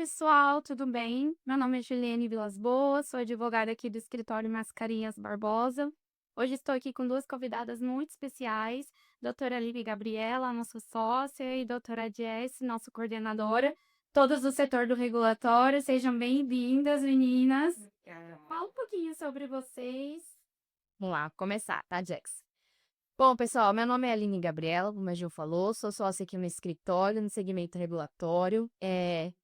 pessoal, tudo bem? Meu nome é Juliane Vilas Boas, sou advogada aqui do escritório Mascarinhas Barbosa. Hoje estou aqui com duas convidadas muito especiais, doutora Lívia Gabriela, nossa sócia, e doutora Jess, nossa coordenadora, todas do setor do regulatório. Sejam bem-vindas, meninas. Fala um pouquinho sobre vocês. Vamos lá, começar, tá, Jax? Bom, pessoal, meu nome é Aline Gabriela, como a Gil falou, sou sócia aqui no escritório, no segmento regulatório.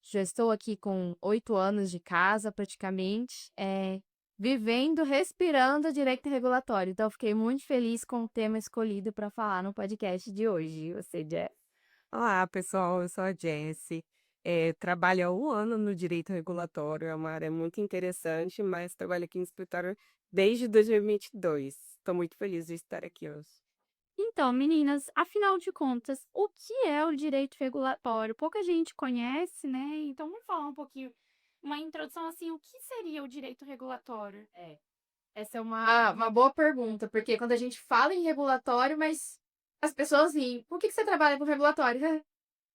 Já estou aqui com 8 anos de casa, praticamente, vivendo, respirando direito regulatório. Então, fiquei muito feliz com o tema escolhido para falar no podcast de hoje. E você, Jess? Olá, pessoal, eu sou a Jessie. Trabalho há 1 ano no direito regulatório, é uma área muito interessante, mas trabalho aqui no escritório desde 2022. Estou muito feliz de estar aqui hoje. Então, meninas, afinal de contas, o que é o direito regulatório? Pouca gente conhece, né? Então, vamos falar um pouquinho, uma introdução assim, o que seria o direito regulatório? Essa é uma boa pergunta, porque quando a gente fala em regulatório, mas as pessoas riem. Por que você trabalha com regulatório?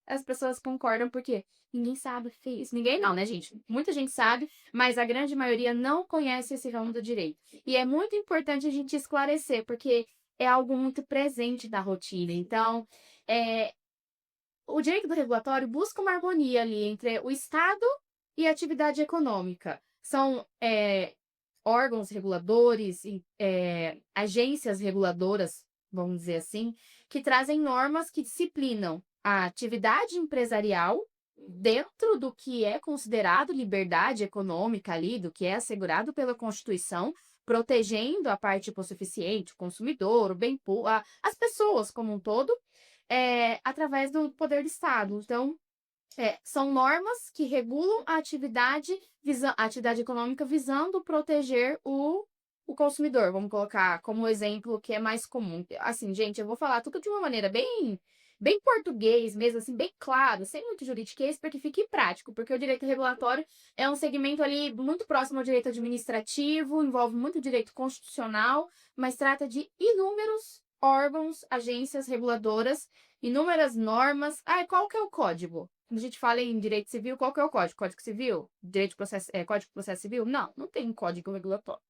As pessoas concordam porque ninguém sabe o que é isso. Ninguém não, né, gente? Muita gente sabe, mas a grande maioria não conhece esse ramo do direito. E é muito importante a gente esclarecer, porque é algo muito presente da rotina. Então, é, o direito do regulatório busca uma harmonia ali entre o Estado e a atividade econômica. São órgãos reguladores, agências reguladoras, vamos dizer assim, que trazem normas que disciplinam a atividade empresarial dentro do que é considerado liberdade econômica ali, do que é assegurado pela Constituição, protegendo a parte hipossuficiente, o consumidor, o bem público, as pessoas como um todo, através do poder do Estado. Então, são normas que regulam a atividade econômica visando proteger o consumidor. Vamos colocar como exemplo que é mais comum. Assim, gente, eu vou falar tudo de uma maneira bem português mesmo, assim, bem claro, sem muito juridiquês, para que fique prático, porque o direito regulatório é um segmento ali muito próximo ao direito administrativo, envolve muito direito constitucional, mas trata de inúmeros órgãos, agências reguladoras, inúmeras normas. Ah, qual que é o código? Quando a gente fala em direito civil, qual que é o código? Código civil? Direito de processo, Código de processo civil? Não, não tem um código regulatório.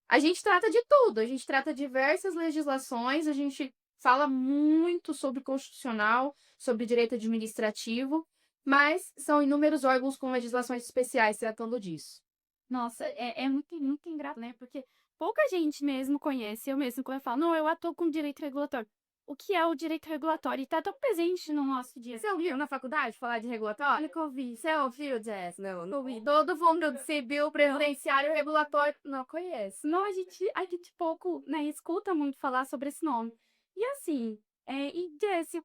A gente trata de tudo, a gente trata diversas legislações, a gente fala muito sobre constitucional, sobre direito administrativo, mas são inúmeros órgãos com legislações especiais tratando disso. Nossa, é muito, muito engraçado, né? Porque pouca gente mesmo conhece. Eu mesmo, quando eu falo, não, eu atuo com direito regulatório. O que é o direito regulatório? E tá tão presente no nosso dia. Você ouviu na faculdade falar de regulatório? Nunca ouvi. Você ouviu, Jess? Não ouvi. Não. Todo mundo de civil, previdenciário, regulatório, não conhece. Não, a gente pouco, né, escuta muito falar sobre esse nome. E assim, e Jesse,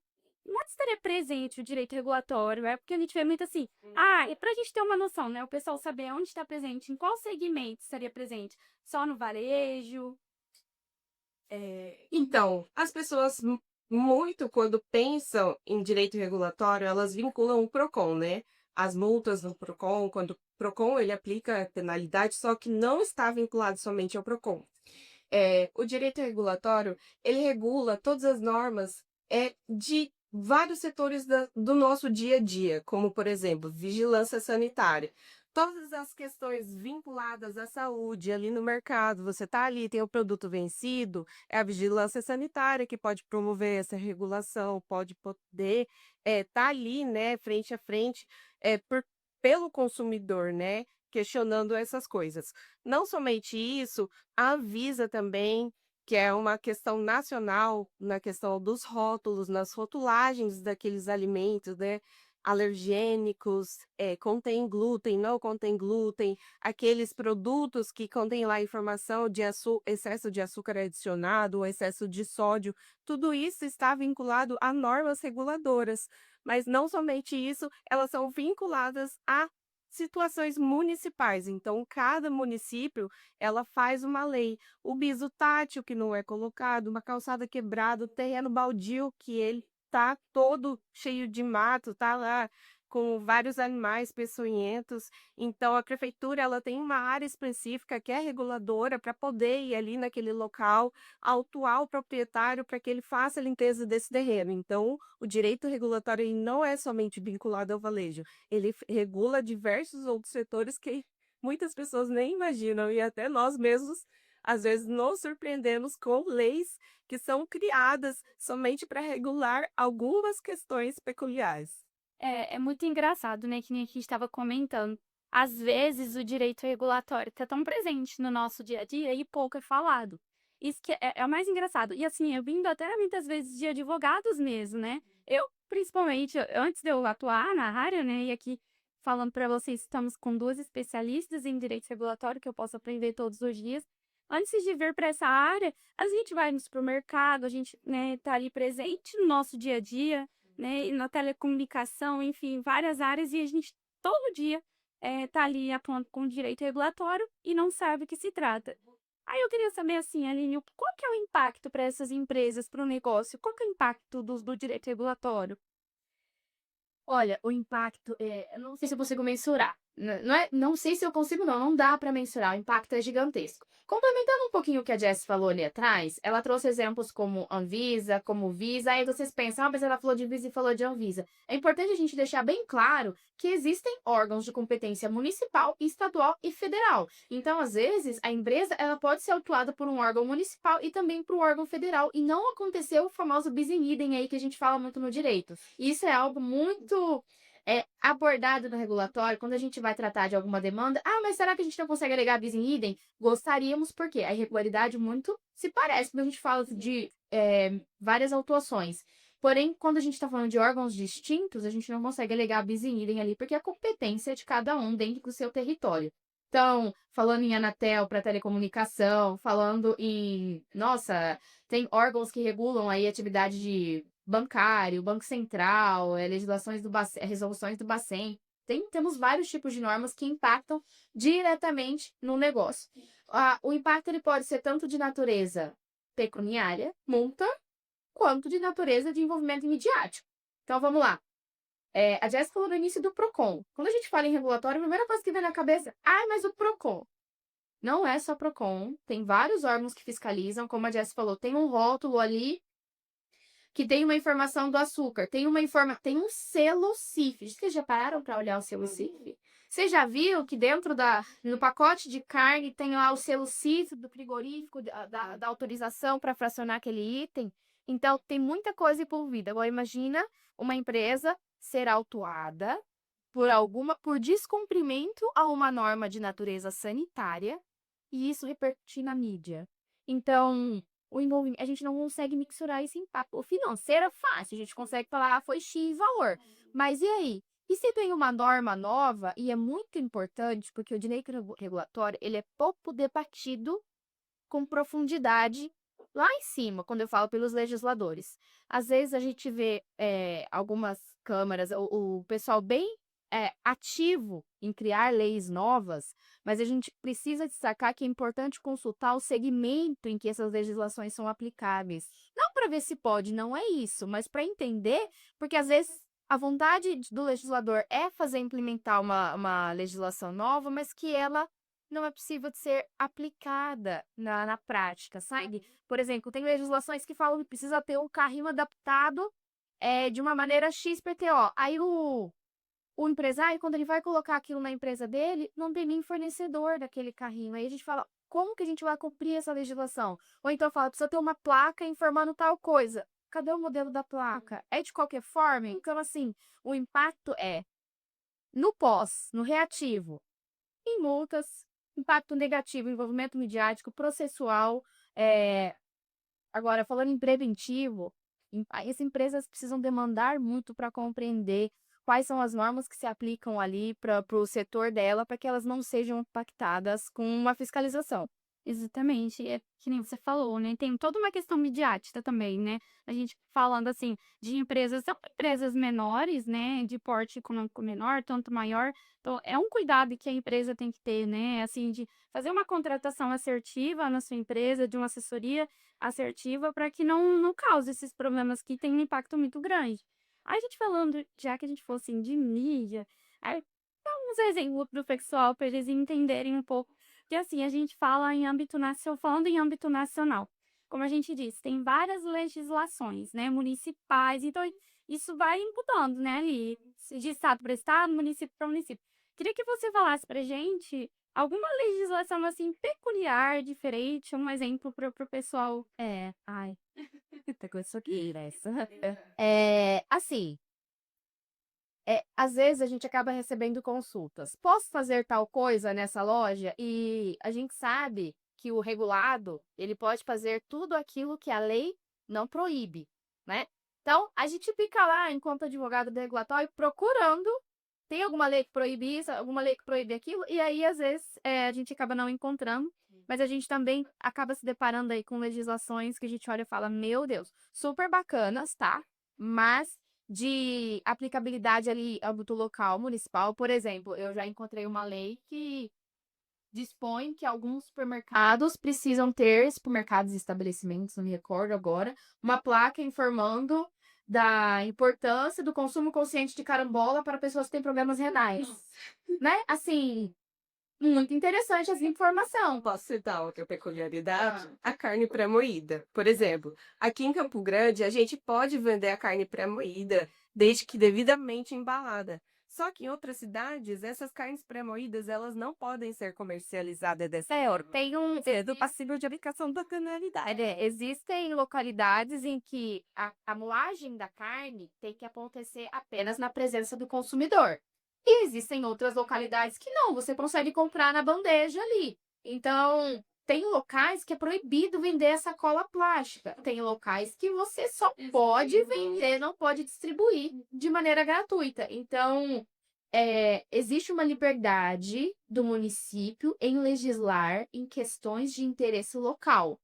onde estaria presente o direito regulatório? É porque a gente vê muito assim, e pra gente ter uma noção, né, o pessoal saber onde está presente, em qual segmento estaria presente? Só no varejo? Então, as pessoas muito quando pensam em direito regulatório, elas vinculam o PROCON, né? As multas do PROCON, quando o PROCON ele aplica penalidade, só que não está vinculado somente ao PROCON. O direito regulatório, ele regula todas as normas de vários setores do nosso dia a dia, como, por exemplo, vigilância sanitária. Todas as questões vinculadas à saúde ali no mercado, você está ali, tem o produto vencido, é a vigilância sanitária que pode promover essa regulação, pode poder estar ali, né, frente a frente, pelo consumidor, né, questionando essas coisas. Não somente isso, a Anvisa também, que é uma questão nacional, na questão dos rótulos, nas rotulagens daqueles alimentos, né? Alergênicos, contém glúten, não contém glúten, aqueles produtos que contêm lá a informação de excesso de açúcar adicionado, ou excesso de sódio, tudo isso está vinculado a normas reguladoras. Mas não somente isso, elas são vinculadas a situações municipais. Então, cada município ela faz uma lei. O piso tátil que não é colocado, uma calçada quebrada, o terreno baldio que ele tá todo cheio de mato, tá lá com vários animais peçonhentos. Então a prefeitura ela tem uma área específica que é reguladora para poder ir ali naquele local, autuar o proprietário para que ele faça a limpeza desse terreno. Então, o direito regulatório ele não é somente vinculado ao varejo, ele regula diversos outros setores que muitas pessoas nem imaginam e até nós mesmos às vezes nos surpreendemos com leis que são criadas somente para regular algumas questões peculiares. É muito engraçado, né, que nem a gente estava comentando. Às vezes o direito regulatório está tão presente no nosso dia a dia e pouco é falado. Isso que é o mais engraçado. E assim, eu vindo até muitas vezes de advogados mesmo, né? Eu, principalmente, antes de eu atuar na área, né? E aqui falando para vocês, estamos com duas especialistas em direito regulatório que eu posso aprender todos os dias. Antes de vir para essa área, a gente vai no supermercado, a gente, né, tá ali presente no nosso dia a dia, né, e na telecomunicação, enfim, várias áreas, e a gente todo dia tá ali atuando com direito regulatório e não sabe o que se trata. Aí eu queria saber assim, Aline, qual que é o impacto para essas empresas, para o negócio? Qual que é o impacto do direito regulatório? Olha, o impacto, eu não sei se eu consigo mensurar. Não sei se eu consigo não, não dá para mensurar, o impacto é gigantesco. Complementando um pouquinho o que a Jess falou ali atrás, ela trouxe exemplos como Anvisa, como Visa, aí vocês pensam, mas ela falou de Visa e falou de Anvisa. É importante a gente deixar bem claro que existem órgãos de competência municipal, estadual e federal. Então, às vezes, a empresa ela pode ser autuada por um órgão municipal e também por um órgão federal, e não aconteceu o famoso bis in idem aí que a gente fala muito no direito. Isso é algo muito abordado no regulatório quando a gente vai tratar de alguma demanda. Ah, mas será que a gente não consegue alegar bis in idem? Gostaríamos, porque a irregularidade muito se parece quando a gente fala de várias autuações. Porém, quando a gente está falando de órgãos distintos, a gente não consegue alegar bis in idem ali, porque a competência é de cada um dentro do seu território. Então, falando em Anatel para telecomunicação, falando em. Nossa, tem órgãos que regulam aí atividade de bancário, Banco Central, legislações do Bacen, resoluções do Bacen. Temos vários tipos de normas que impactam diretamente no negócio. O impacto ele pode ser tanto de natureza pecuniária, multa, quanto de natureza de envolvimento imediático. Então, vamos lá. A Jess falou no início do PROCON. Quando a gente fala em regulatório, a primeira coisa que vem na cabeça, mas o PROCON. Não é só PROCON, tem vários órgãos que fiscalizam, como a Jess falou, tem um rótulo ali que tem uma informação do açúcar, tem um selo CIF. Vocês já pararam para olhar o selo CIF? Você já viu que no pacote de carne tem lá o selo CIF do frigorífico, da autorização para fracionar aquele item? Então, tem muita coisa envolvida. Agora, imagina uma empresa ser autuada por descumprimento a uma norma de natureza sanitária e isso repercutir na mídia. Então, o envolvimento, a gente não consegue mensurar esse impacto. O financeiro é fácil, a gente consegue falar, foi X valor. Mas e aí? E se tem uma norma nova, e é muito importante, porque o direito regulatório, ele é pouco debatido com profundidade lá em cima, quando eu falo pelos legisladores. Às vezes a gente vê algumas câmaras, o pessoal bem ativo em criar leis novas, mas a gente precisa destacar que é importante consultar o segmento em que essas legislações são aplicáveis. Não para ver se pode, não é isso, mas para entender, porque às vezes a vontade do legislador é fazer implementar uma legislação nova, mas que ela não é possível de ser aplicada na prática, sabe? Por exemplo, tem legislações que falam que precisa ter um carrinho adaptado de uma maneira XPTO. Aí o empresário, quando ele vai colocar aquilo na empresa dele, não tem nem fornecedor daquele carrinho. Aí a gente fala, como que a gente vai cumprir essa legislação? Ou então fala, precisa ter uma placa informando tal coisa. Cadê o modelo da placa? É de qualquer forma? Então, assim, o impacto é no pós, no reativo, em multas, impacto negativo, envolvimento midiático, processual. Agora, falando em preventivo, as empresas precisam demandar muito para compreender quais são as normas que se aplicam ali para o setor dela, para que elas não sejam impactadas com uma fiscalização. Exatamente, é que nem você falou, né? Tem toda uma questão midiática também, né? A gente falando assim de empresas, são empresas menores, né? De porte econômico menor, tanto maior. Então, é um cuidado que a empresa tem que ter, né? Assim, de fazer uma contratação assertiva na sua empresa, de uma assessoria assertiva, para que não cause esses problemas que têm um impacto muito grande. Aí a gente falando, já que a gente falou assim de mídia, aí dá uns exemplos pro pessoal, para eles entenderem um pouco. Porque assim, a gente fala em âmbito nacional, falando em âmbito nacional. Como a gente disse, tem várias legislações, né, municipais, então isso vai mudando, né, ali, de estado para estado, município para município. Queria que você falasse pra gente alguma legislação assim peculiar, diferente, um exemplo para o pessoal. Ai, pegou isso aqui, nessa. Assim, às vezes a gente acaba recebendo consultas. Posso fazer tal coisa nessa loja? E a gente sabe que o regulado, ele pode fazer tudo aquilo que a lei não proíbe, né? Então, a gente fica lá, enquanto advogado do regulatório, procurando. Tem alguma lei que proíbe isso, alguma lei que proíbe aquilo, e aí, às vezes, a gente acaba não encontrando, mas a gente também acaba se deparando aí com legislações que a gente olha e fala, meu Deus, super bacanas, tá? Mas de aplicabilidade ali, âmbito local, municipal, por exemplo, eu já encontrei uma lei que dispõe que alguns supermercados precisam ter, supermercados e estabelecimentos, não me recordo agora, uma placa informando da importância do consumo consciente de carambola para pessoas que têm problemas renais, né? Assim, muito interessante essa informação. Posso citar outra peculiaridade? A carne pré-moída. Por exemplo, aqui em Campo Grande, a gente pode vender a carne pré-moída desde que devidamente embalada. Só que em outras cidades, essas carnes pré-moídas, elas não podem ser comercializadas dessa forma. Tem um do passível de aplicação da penalidade. Existem localidades em que a moagem da carne tem que acontecer apenas na presença do consumidor. E existem outras localidades que não, você consegue comprar na bandeja ali. Então, tem locais que é proibido vender essa cola plástica. Tem locais que você só pode vender, não pode distribuir de maneira gratuita. Então, existe uma liberdade do município em legislar em questões de interesse local.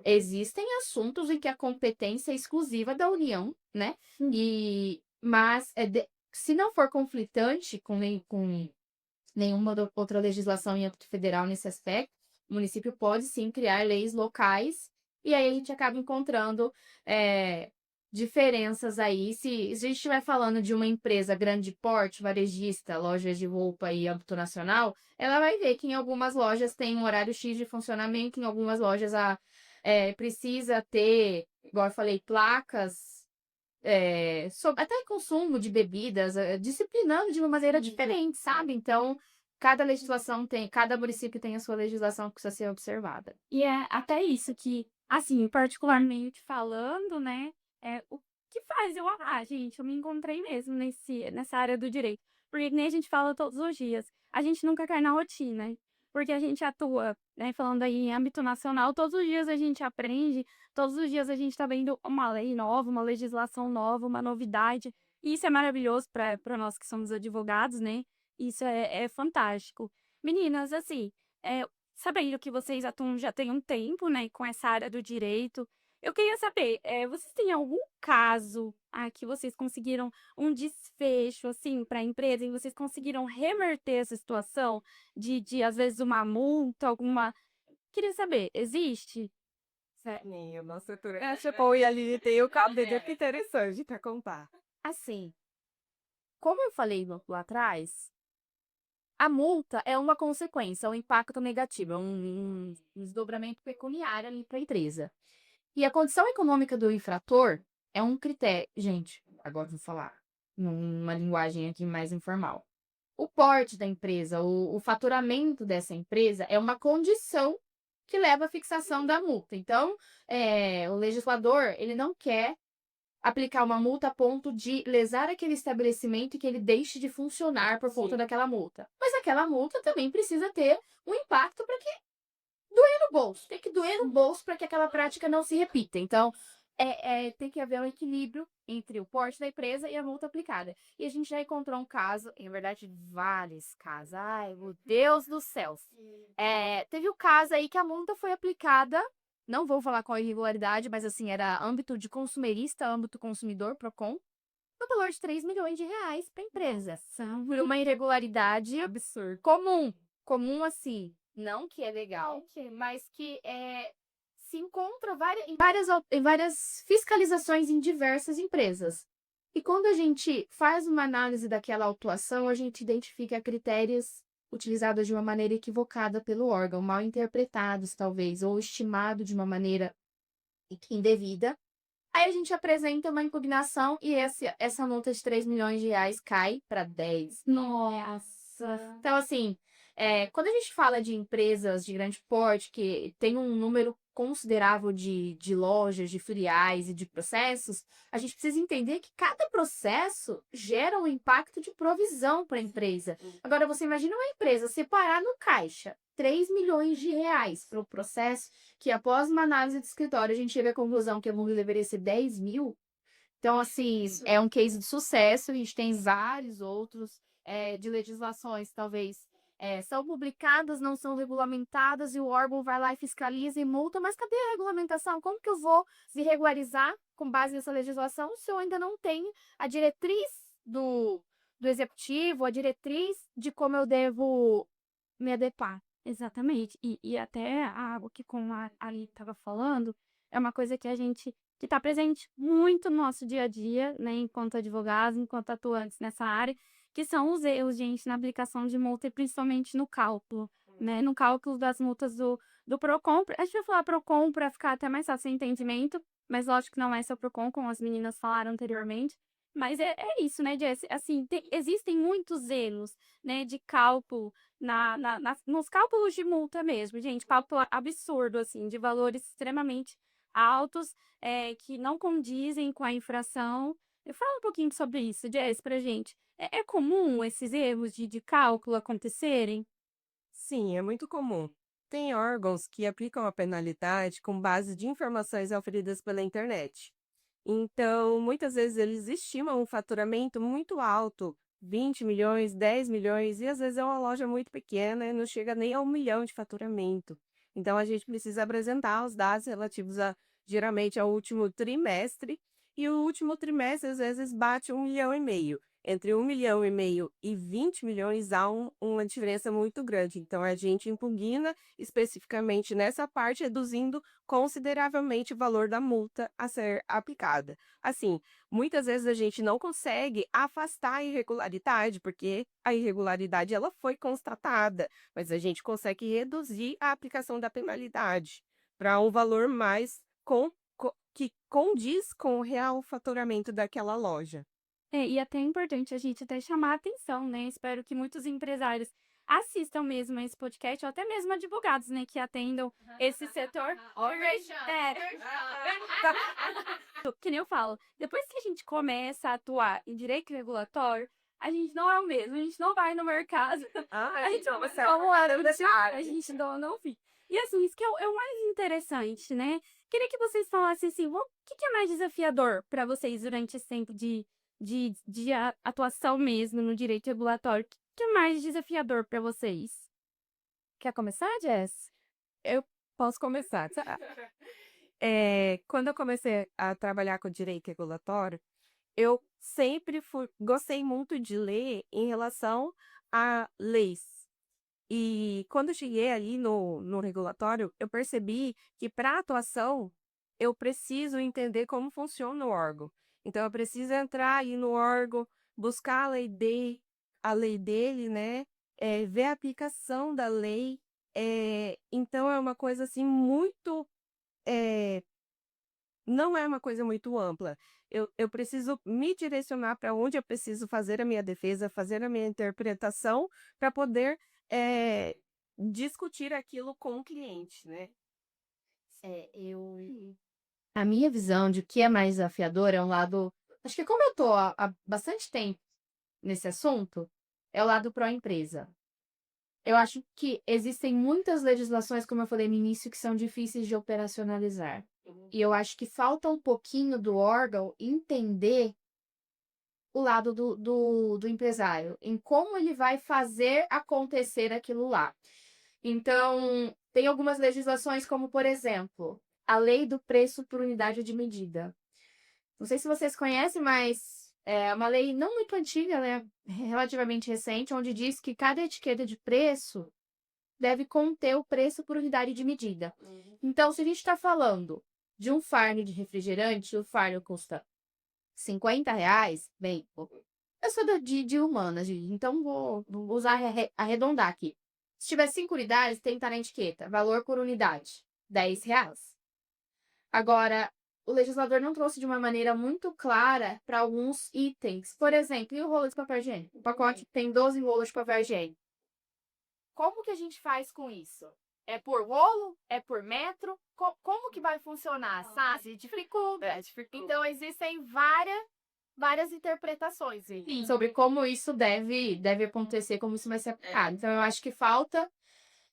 Existem assuntos em que a competência é exclusiva da União, né? Mas se não for conflitante com nenhuma outra legislação em âmbito federal nesse aspecto, o município pode sim criar leis locais, e aí a gente acaba encontrando diferenças aí. Se a gente estiver falando de uma empresa grande porte, varejista, lojas de roupa e âmbito nacional, ela vai ver que em algumas lojas tem um horário X de funcionamento, em algumas lojas precisa ter, igual eu falei, placas até consumo de bebidas, disciplinando de uma maneira diferente, sabe? Então, cada município tem a sua legislação que precisa ser observada. E é até isso que, assim, particularmente falando, né, o que faz eu, gente, eu me encontrei mesmo nessa área do direito. Porque nem a gente fala todos os dias, a gente nunca cai na rotina, porque a gente atua, né, falando aí em âmbito nacional, todos os dias a gente aprende, todos os dias a gente tá vendo uma lei nova, uma legislação nova, uma novidade. E isso é maravilhoso para nós que somos advogados, né? Isso é fantástico. Meninas, assim, é, sabendo que vocês atuam já tem um tempo, né, com essa área do direito, eu queria saber, vocês têm algum caso que vocês conseguiram um desfecho, assim, para a empresa e vocês conseguiram reverter essa situação às vezes, uma multa, alguma... Queria saber, existe? Sim, o nosso setor e ali tem o cabelo que interessante para contar. Assim, como eu falei lá atrás, a multa é uma consequência, é um impacto negativo, é um desdobramento pecuniário ali para a empresa. E a condição econômica do infrator é um critério. Gente, agora eu vou falar numa linguagem aqui mais informal. O porte da empresa, o faturamento dessa empresa é uma condição que leva à fixação da multa. Então, o legislador, ele não quer aplicar uma multa a ponto de lesar aquele estabelecimento e que ele deixe de funcionar por conta daquela multa. Mas aquela multa também precisa ter um impacto para que doer no bolso. Tem que doer no bolso para que aquela prática não se repita. Então, tem que haver um equilíbrio entre o porte da empresa e a multa aplicada. E a gente já encontrou um caso, em verdade, vários casos. Ai, meu Deus do céu. Teve o caso aí que a multa foi aplicada, não vou falar qual a irregularidade, mas assim, era âmbito de consumerista, âmbito consumidor, PROCON, no valor de 3 milhões de reais para a empresa. Por uma irregularidade absurda. Comum assim, não que é legal, mas que se encontra em várias fiscalizações em diversas empresas. E quando a gente faz uma análise daquela autuação, a gente identifica critérios utilizados de uma maneira equivocada pelo órgão, mal interpretados talvez, ou estimado de uma maneira indevida. Aí a gente apresenta uma impugnação e essa multa de 3 milhões de reais cai para 10. Nossa. Então, assim, quando a gente fala de empresas de grande porte, que tem um número considerável de lojas, de filiais e de processos, a gente precisa entender que cada processo gera um impacto de provisão para a empresa. Agora, você imagina uma empresa separar no caixa 3 milhões de reais para o processo, que após uma análise de escritório a gente chega à conclusão que a multa deveria ser 10 mil. Então, assim, é um case de sucesso, a gente tem vários outros de legislações, talvez, são publicadas, não são regulamentadas, e o órgão vai lá e fiscaliza e multa, mas cadê a regulamentação? Como que eu vou se regularizar com base nessa legislação se eu ainda não tenho a diretriz do executivo, a diretriz de como eu devo me adequar? Exatamente. E até a água que, como a Ali estava falando, é uma coisa que a gente que está presente muito no nosso dia a dia, né, enquanto advogados, enquanto atuantes nessa área, que são os erros, gente, na aplicação de multa e principalmente no cálculo, né, no cálculo das multas do Procon. A gente vai falar Procon para ficar até mais fácil o entendimento, mas lógico que não é só Procon, como as meninas falaram anteriormente. Mas é isso, né, Jess? Assim, existem muitos erros, né, de cálculo nos cálculos de multa mesmo, gente, cálculo absurdo, assim, de valores extremamente altos, que não condizem com a infração. Fala um pouquinho sobre isso, Jess, pra gente. É comum esses erros de cálculo acontecerem? Sim, é muito comum. Tem órgãos que aplicam a penalidade com base de informações auferidas pela internet. Então, muitas vezes eles estimam um faturamento muito alto, 20 milhões, 10 milhões, e às vezes é uma loja muito pequena e não chega nem a 1 milhão de faturamento. Então, a gente precisa apresentar os dados relativos geralmente ao último trimestre, e o último trimestre às vezes bate 1,5 milhão. Entre 1,5 milhão e 20 milhões há uma diferença muito grande. Então, a gente impugna especificamente nessa parte, reduzindo consideravelmente o valor da multa a ser aplicada. Assim, muitas vezes a gente não consegue afastar a irregularidade, porque a irregularidade ela foi constatada, mas a gente consegue reduzir a aplicação da penalidade para um valor mais que condiz com o real faturamento daquela loja. E até é importante a gente até chamar a atenção, né? Espero que muitos empresários assistam mesmo a esse podcast, ou até mesmo advogados, né, que atendam esse setor. Que nem eu falo, depois que a gente começa a atuar em direito regulatório, a gente não é o mesmo, a gente não vai no mercado, a gente não vai a gente não fica. E assim, isso que é o mais interessante, né? Queria que vocês falassem assim, o que é mais desafiador para vocês durante esse tempo de atuação mesmo no direito regulatório? O que é mais desafiador para vocês? Quer começar, Jess? Eu posso começar. Quando eu comecei a trabalhar com direito regulatório, eu sempre gostei muito de ler em relação a leis. E quando eu cheguei ali no regulatório, eu percebi que para atuação eu preciso entender como funciona o órgão. Então eu preciso entrar aí no órgão, buscar a lei dele, né? Ver a aplicação da lei. Então é uma coisa assim muito eh, não é uma coisa muito ampla. Eu preciso me direcionar para onde eu preciso fazer a minha defesa, fazer a minha interpretação, para poder discutir aquilo com o cliente, né? A minha visão de o que é mais desafiador é um lado. Acho que como eu tô há bastante tempo nesse assunto, é o lado pró-empresa. Eu acho que existem muitas legislações, como eu falei no início, que são difíceis de operacionalizar. E eu acho que falta um pouquinho do órgão entender o lado do empresário, em como ele vai fazer acontecer aquilo lá. Então, tem algumas legislações, como, por exemplo, a lei do preço por unidade de medida. Não sei se vocês conhecem, mas é uma lei não muito antiga, né? Relativamente recente, onde diz que cada etiqueta de preço deve conter o preço por unidade de medida. Então, se a gente está falando de um fardo de refrigerante, o fardo custa R$ 50, bem, eu sou de humanas, então vou usar arredondar aqui. Se tiver 5 unidades, tem que estar na etiqueta. Valor por unidade, R$ 10. Agora, o legislador não trouxe de uma maneira muito clara para alguns itens. Por exemplo, e o rolo de papel higiênico? O pacote tem 12 rolos de papel higiênico. Como que a gente faz com isso? É por rolo? É por metro? Como que vai funcionar, sabe? Dificulta. Então, existem várias interpretações. Sobre como isso deve acontecer, como isso vai ser aplicado. Então, eu acho que falta.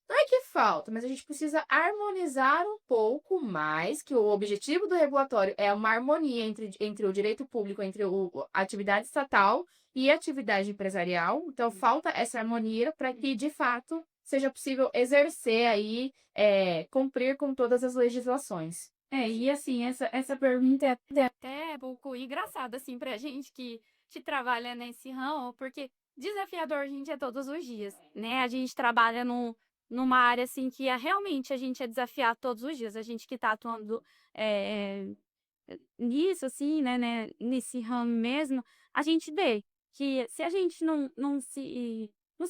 Não é que falta, mas a gente precisa harmonizar um pouco mais, que o objetivo do regulatório é uma harmonia entre o direito público, entre a atividade estatal e a atividade empresarial. Então, falta essa harmonia para que, de fato, seja possível exercer aí, cumprir com todas as legislações. E assim, essa pergunta é até um pouco engraçada, assim, pra gente que trabalha nesse ramo, porque desafiador a gente é todos os dias, né? A gente trabalha numa área, assim, que realmente a gente é desafiado todos os dias. A gente que tá atuando nisso, assim, né, nesse ramo mesmo, a gente vê que se a gente não se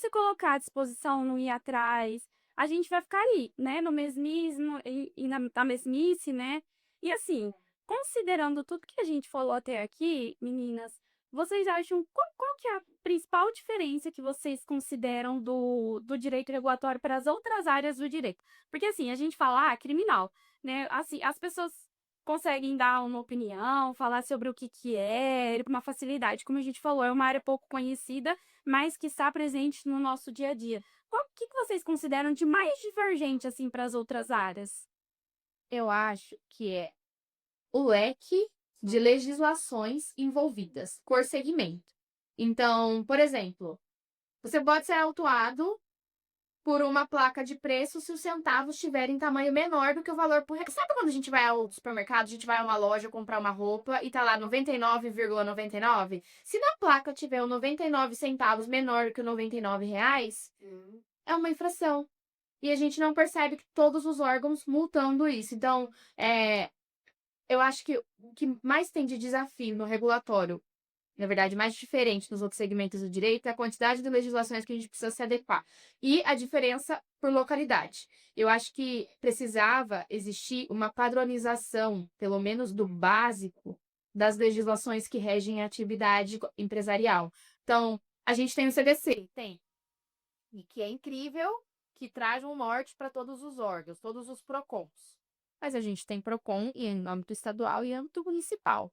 colocar à disposição, não ir atrás, a gente vai ficar ali, né, no mesmismo e na mesmice, né? E assim, considerando tudo que a gente falou até aqui, meninas, vocês acham qual que é a principal diferença que vocês consideram do direito regulatório para as outras áreas do direito? Porque assim, a gente fala, criminal, né? Assim, as pessoas conseguem dar uma opinião, falar sobre o que é, com uma facilidade. Como a gente falou, é uma área pouco conhecida, mas que está presente no nosso dia a dia. O que vocês consideram de mais divergente, assim, para as outras áreas? Eu acho que é o leque de legislações envolvidas por segmento. Então, por exemplo, você pode ser autuado por uma placa de preço se os centavos tiverem tamanho menor do que o valor por... Sabe quando a gente vai ao supermercado, a gente vai a uma loja comprar uma roupa e tá lá 99,99? Se na placa tiver o 99 centavos menor do que o R$ 99, é uma infração. E a gente não percebe que todos os órgãos multando isso. Então, eu acho que o que mais tem de desafio no regulatório, na verdade, mais diferente nos outros segmentos do direito, é a quantidade de legislações que a gente precisa se adequar. E a diferença por localidade. Eu acho que precisava existir uma padronização, pelo menos do básico, das legislações que regem a atividade empresarial. Então, a gente tem o CDC. Tem. E que é incrível, que traz um norte para todos os órgãos, todos os PROCONs. Mas a gente tem PROCON em âmbito estadual e em âmbito municipal.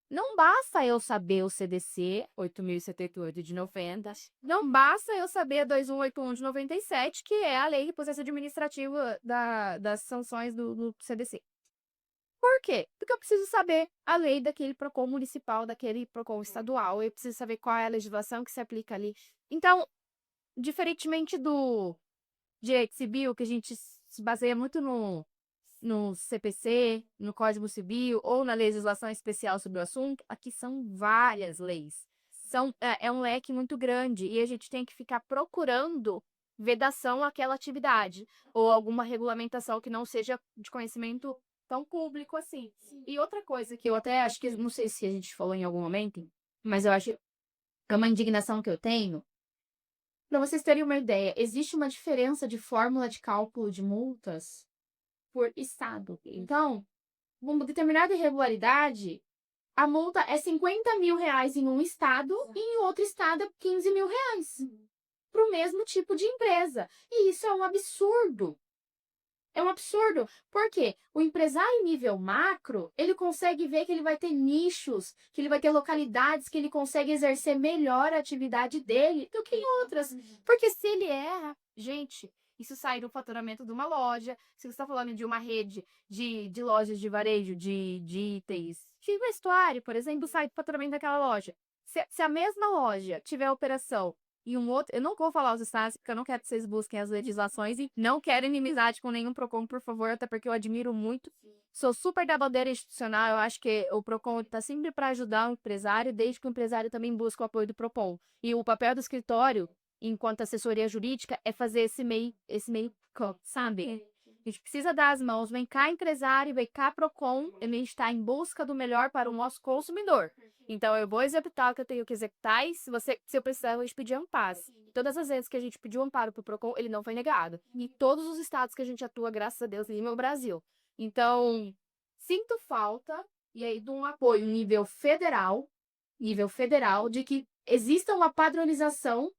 Não basta eu saber o CDC 8.078 de 90, não basta eu saber a 2181 de 97, que é a lei de processo administrativo das sanções do CDC. Por quê? Porque eu preciso saber a lei daquele PROCON municipal, daquele PROCON estadual, eu preciso saber qual é a legislação que se aplica ali. Então, diferentemente do direito civil, que a gente se baseia muito no CPC, no Código Civil ou na legislação especial sobre o assunto, aqui são várias leis. É um leque muito grande e a gente tem que ficar procurando vedação àquela atividade ou alguma regulamentação que não seja de conhecimento tão público assim. E outra coisa que eu até acho que, não sei se a gente falou em algum momento, mas eu acho que é uma indignação que eu tenho. Para vocês terem uma ideia, existe uma diferença de fórmula de cálculo de multas por estado. Então, uma determinada irregularidade, a multa é R$ 50.000 em um estado e em outro estado é R$ 15.000 para o mesmo tipo de empresa. E isso é um absurdo. É um absurdo. Por quê? O empresário em nível macro, ele consegue ver que ele vai ter nichos, que ele vai ter localidades que ele consegue exercer melhor a atividade dele do que em outras. Porque se ele erra, gente, isso sai do faturamento de uma loja. Se você está falando de uma rede de lojas de varejo, de itens, de vestuário, por exemplo, sai do faturamento daquela loja. Se a mesma loja tiver operação e um outro... Eu não vou falar os estados, porque eu não quero que vocês busquem as legislações e não quero inimizade com nenhum PROCON, por favor, até porque eu admiro muito. Sou super da bandeira institucional, eu acho que o PROCON está sempre para ajudar o empresário, desde que o empresário também busque o apoio do PROCON. E o papel do escritório, enquanto assessoria jurídica, é fazer esse meio campo, sabe? A gente precisa dar as mãos, vem cá empresário, vem cá Procon, a gente está em busca do melhor para o nosso consumidor. Então, eu vou executar o que eu tenho que executar e se eu precisar, eu vou pedir amparo. Todas as vezes que a gente pediu amparo para o Procon, ele não foi negado. Em todos os estados que a gente atua, graças a Deus, no Brasil. Então, sinto falta, e aí, de um apoio nível federal, de que exista uma padronização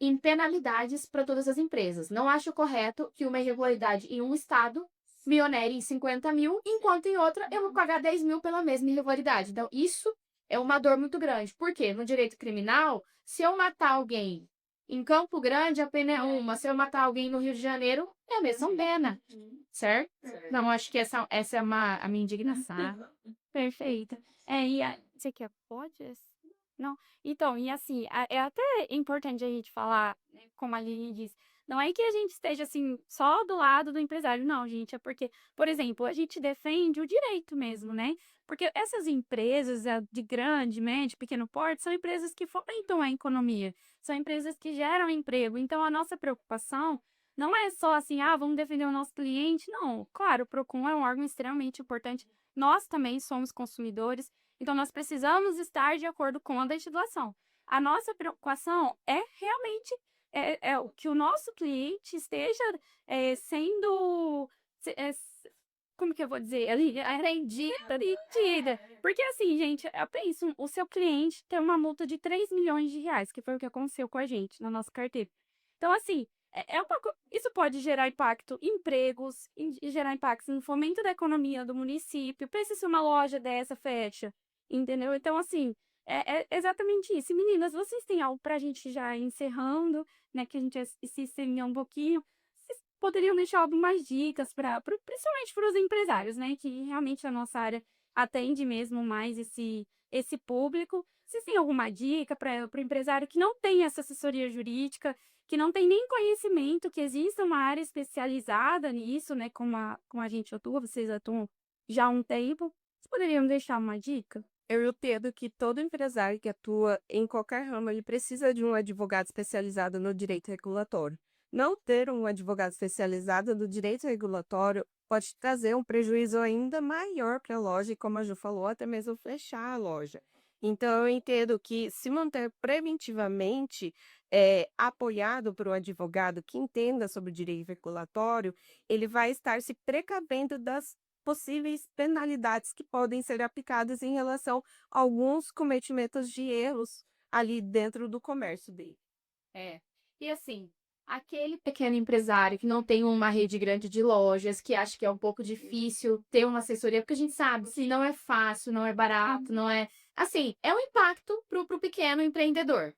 em penalidades para todas as empresas. Não acho correto que uma irregularidade em um estado me onere em 50 mil, enquanto em outra eu vou pagar 10 mil pela mesma irregularidade. Então, isso é uma dor muito grande. Por quê? No direito criminal, se eu matar alguém em Campo Grande, a pena é uma. Se eu matar alguém no Rio de Janeiro, é a mesma pena. Certo? Não, acho que essa é a minha indignação. Perfeito. Você quer pode? Não. Então, e assim, é até importante a gente falar, né, como a Lili disse, não é que a gente esteja assim só do lado do empresário, não, gente, é porque, por exemplo, a gente defende o direito mesmo, né? Porque essas empresas de grande, médio, pequeno porte são empresas que fomentam a economia, são empresas que geram emprego. Então, a nossa preocupação não é só assim, vamos defender o nosso cliente. Não, claro, o Procon é um órgão extremamente importante. Nós também somos consumidores, então nós precisamos estar de acordo com a legislação. A nossa preocupação é realmente o que o nosso cliente esteja sendo, como que eu vou dizer, rendida. Porque assim, gente, eu penso, o seu cliente tem uma multa de 3 milhões de reais, que foi o que aconteceu com a gente na nossa carteira. Então, assim, isso pode gerar impacto em empregos, gerar impacto no fomento da economia do município. Pensa se uma loja dessa fecha, entendeu? Então, assim, é exatamente isso. E, meninas, vocês têm algo pra gente já encerrando, né? Que a gente se estendeu um pouquinho. Vocês poderiam deixar algumas dicas, principalmente para os empresários, né? Que realmente a nossa área atende mesmo mais esse público. Vocês têm alguma dica para o empresário que não tem essa assessoria jurídica, que não tem nem conhecimento, que exista uma área especializada nisso, né? Como a gente atua, vocês atuam já há um tempo. Vocês poderiam deixar uma dica? Eu entendo que todo empresário que atua em qualquer ramo, ele precisa de um advogado especializado no direito regulatório. Não ter um advogado especializado no direito regulatório pode trazer um prejuízo ainda maior para a loja, e como a Ju falou, até mesmo fechar a loja. Então, eu entendo que se manter preventivamente apoiado por um advogado que entenda sobre o direito regulatório, ele vai estar se precavendo das possíveis penalidades que podem ser aplicadas em relação a alguns cometimentos de erros ali dentro do comércio dele. E assim, aquele pequeno empresário que não tem uma rede grande de lojas, que acha que é um pouco difícil ter uma assessoria, porque a gente sabe, se não é fácil, não é barato, não é... Assim, é um impacto pro pequeno empreendedor.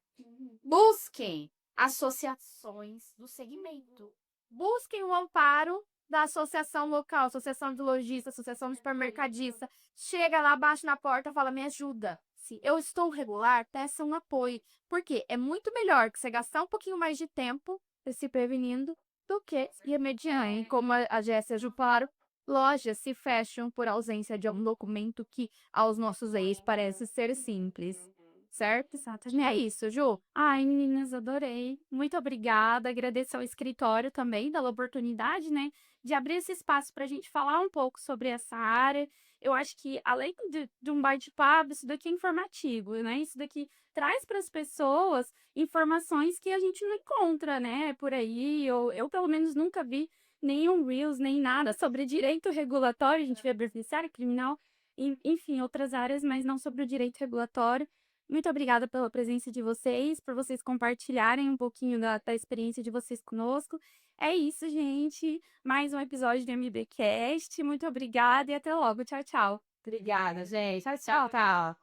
Busquem associações do segmento. Busquem o amparo da associação local, associação de lojistas, associação de supermercadista. Chega lá, bate na porta, fala, me ajuda. Se eu estou regular, peça um apoio. Porque é muito melhor que você gastar um pouquinho mais de tempo se prevenindo do que remediando. Como a Jéssica Juparo, lojas se fecham por ausência de um documento que aos nossos leis parece ser simples. Certo? Exatamente. É isso, Ju. Ai, meninas, adorei. Muito obrigada. Agradeço ao escritório também pela oportunidade, né, de abrir esse espaço para a gente falar um pouco sobre essa área. Eu acho que, além de um bate-papo, isso daqui é informativo, né? Isso daqui traz para as pessoas informações que a gente não encontra, né, por aí. Eu pelo menos, nunca vi nenhum Reels, nem nada sobre direito regulatório. A gente vê previdenciário, criminal, enfim, outras áreas, mas não sobre o direito regulatório. Muito obrigada pela presença de vocês, por vocês compartilharem um pouquinho da experiência de vocês conosco. É isso, gente. Mais um episódio do MBcast. Muito obrigada e até logo. Tchau, tchau. Obrigada, gente. Tchau, tchau. Tchau.